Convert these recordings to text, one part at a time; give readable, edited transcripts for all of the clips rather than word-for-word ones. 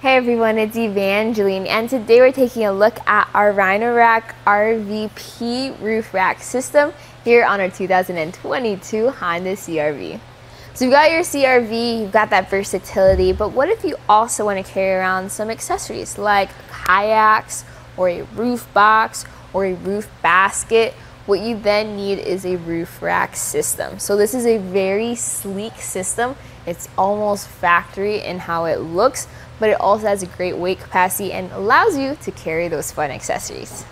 Hey everyone, it's Evangeline, and today we're taking a look at our Rhino Rack RVP roof rack system here on our 2022 Honda CRV. So you've got your CRV, you've got that versatility, but what if you also want to carry around some accessories like kayaks or a roof box or a roof basket? What you then need is a roof rack system. So this is a very sleek system. It's almost factory in how it looks, but it also has a great weight capacity and allows you to carry those fun accessories.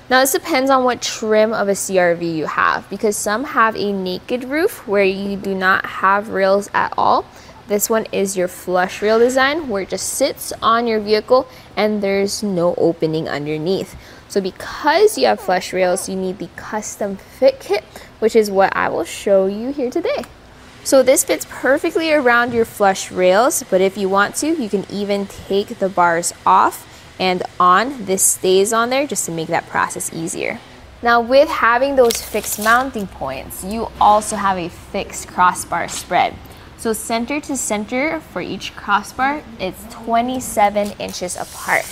Now this depends on what trim of a CRV you have, because some have a naked roof where you do not have rails at all. This one is your flush rail design where it just sits on your vehicle and there's no opening underneath. So because you have flush rails, you need the custom fit kit, which is what I will show you here today. So this fits perfectly around your flush rails, but if you want to, you can even take the bars off and on. This stays on there just to make that process easier. Now with having those fixed mounting points, you also have a fixed crossbar spread. So center to center for each crossbar, it's 27 inches apart.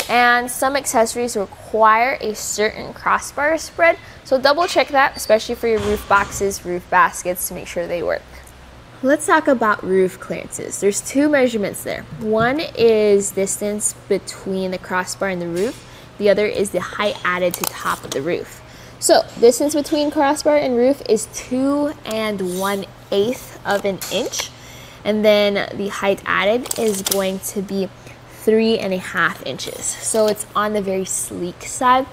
And some accessories require a certain crossbar spread, so double check that, especially for your roof boxes, roof baskets, to make sure they work. Let's talk about roof clearances. There's two measurements there. One is distance between the crossbar and the roof. The other is the height added to top of the roof. So distance between crossbar and roof is 2 1/8 of an inch. And then the height added is going to be 3.5 inches. So it's on the very sleek side.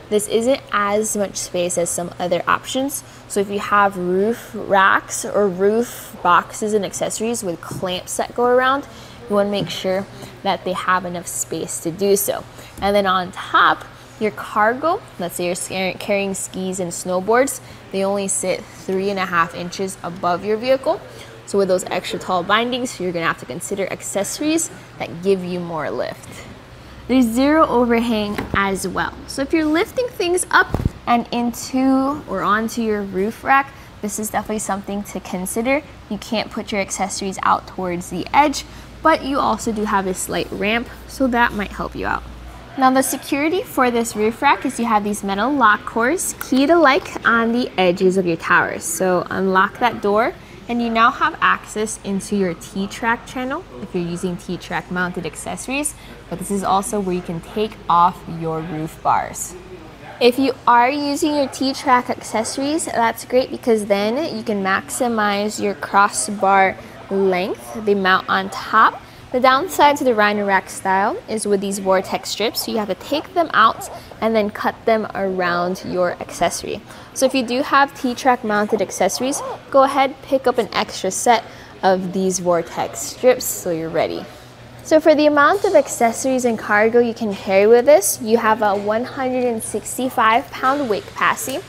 This isn't as much space as some other options. So if you have roof racks or roof boxes and accessories with clamps that go around, you want to make sure that they have enough space to do so. And then on top, your cargo, let's say you're carrying skis and snowboards, they only sit 3.5 inches above your vehicle. So with those extra tall bindings, you're gonna have to consider accessories that give you more lift. There's zero overhang as well. So if you're lifting things up and into or onto your roof rack, this is definitely something to consider. You can't put your accessories out towards the edge, but you also do have a slight ramp, so that might help you out. Now the security for this roof rack is you have these metal lock cores, key to like on the edges of your towers. So unlock that door, and you now have access into your T-Track channel if you're using T-Track mounted accessories, but this is also where you can take off your roof bars. If you are using your T-Track accessories, that's great because then you can maximize your crossbar length. They mount on top. The downside to the Rhino Rack style is with these vortex strips, so you have to take them out and then cut them around your accessory. So if you do have T-Track mounted accessories, go ahead, pick up an extra set of these vortex strips so you're ready. So for the amount of accessories and cargo you can carry with this, you have a 165-pound weight capacity,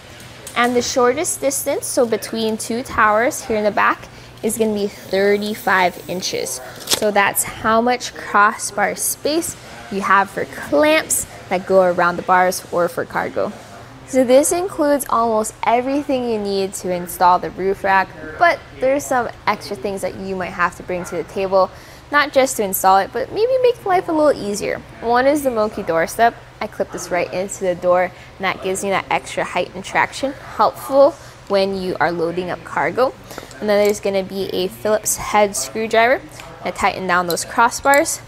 and the shortest distance, so between two towers here in the back, is going to be 35 inches. So that's how much crossbar space you have for clamps that go around the bars or for cargo. So this includes almost everything you need to install the roof rack, but there's some extra things that you might have to bring to the table, not just to install it, but maybe make life a little easier. One is the Moki doorstep. I clip this right into the door, and that gives me that extra height and traction, helpful when you are loading up cargo. And then there's going to be a Phillips head screwdriver to tighten down those crossbars.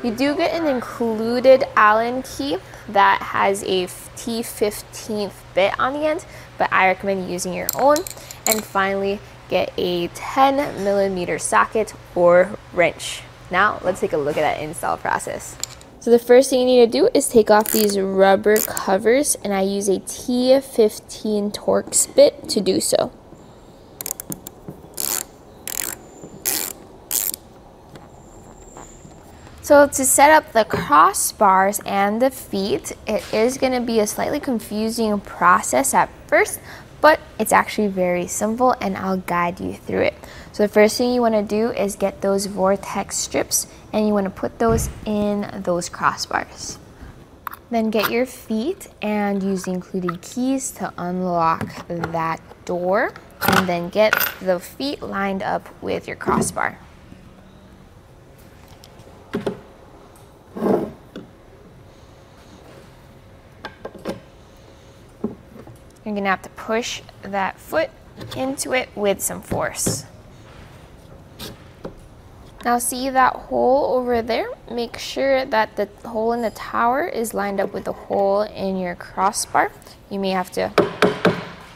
You do get an included Allen key that has a T15 bit on the end, but I recommend using your own. And finally, get a 10mm socket or wrench. Now let's take a look at that install process. So the first thing you need to do is take off these rubber covers, and I use a T15 Torx bit to do so. So to set up the crossbars and the feet, it is going to be a slightly confusing process at first, but it's actually very simple and I'll guide you through it. So the first thing you want to do is get those vortex strips and you want to put those in those crossbars. Then get your feet and use the included keys to unlock that door, and then get the feet lined up with your crossbar. You're gonna have to push that foot into it with some force. Now see that hole over there? Make sure that the hole in the tower is lined up with the hole in your crossbar. You may have to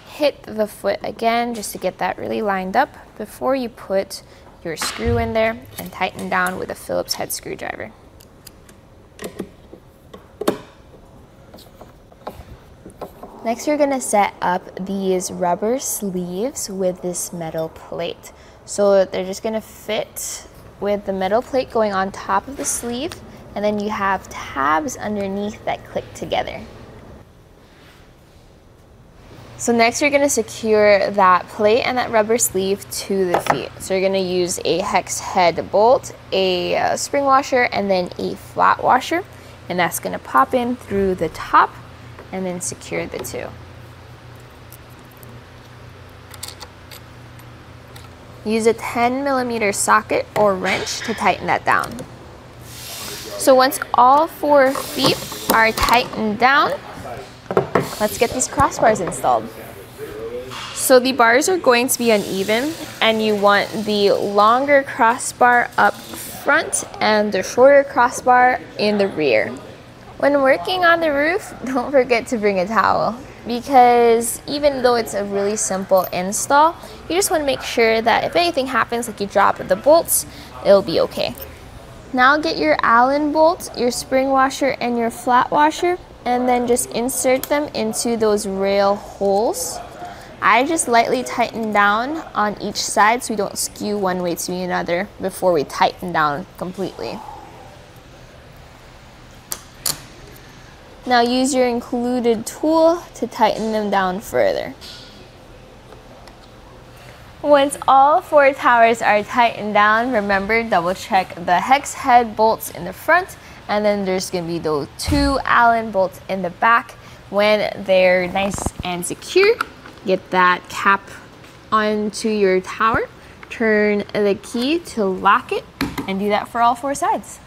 hit the foot again just to get that really lined up before you put your screw in there and tighten down with a Phillips head screwdriver. Next, you're gonna set up these rubber sleeves with this metal plate. So they're just gonna fit with the metal plate going on top of the sleeve, and then you have tabs underneath that click together. So next, you're gonna secure that plate and that rubber sleeve to the feet. So you're gonna use a hex head bolt, a spring washer, and then a flat washer, and that's gonna pop in through the top and then secure the two. Use a 10mm socket or wrench to tighten that down. So once all 4 feet are tightened down, let's get these crossbars installed. So the bars are going to be uneven, and you want the longer crossbar up front and the shorter crossbar in the rear. When working on the roof, don't forget to bring a towel, because even though it's a really simple install, you just want to make sure that if anything happens, like you drop the bolts, it'll be okay. Now get your Allen bolt, your spring washer, and your flat washer, and then just insert them into those rail holes. I just lightly tighten down on each side so we don't skew one way to another before we tighten down completely. Now use your included tool to tighten them down further. Once all 4 towers are tightened down, remember, double check the hex head bolts in the front, and then there's going to be those 2 Allen bolts in the back. When they're nice and secure, get that cap onto your tower, turn the key to lock it, and do that for all 4 sides.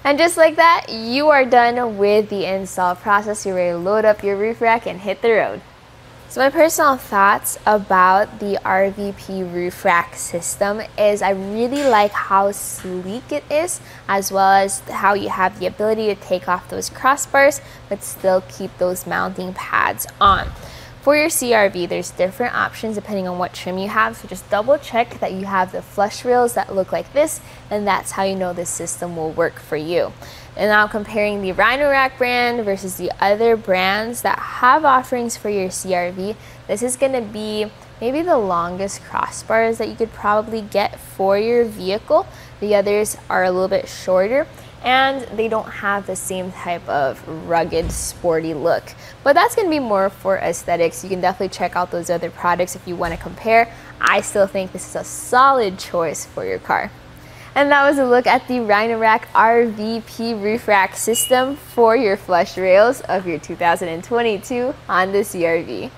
And just like that, you are done with the install process. You're ready to load up your roof rack and hit the road. So my personal thoughts about the RVP roof rack system is I really like how sleek it is, as well as how you have the ability to take off those crossbars but still keep those mounting pads on. For your CRV, there's different options depending on what trim you have, so just double check that you have the flush rails that look like this, and that's how you know this system will work for you. And now comparing the Rhino Rack brand versus the other brands that have offerings for your CRV, this is going to be maybe the longest crossbars that you could probably get for your vehicle. The others are a little bit shorter, and they don't have the same type of rugged, sporty look. But that's going to be more for aesthetics. You can definitely check out those other products if you want to compare. I still think this is a solid choice for your car. And that was a look at the Rhino Rack RVP roof rack system for your flush rails of your 2022 Honda CRV.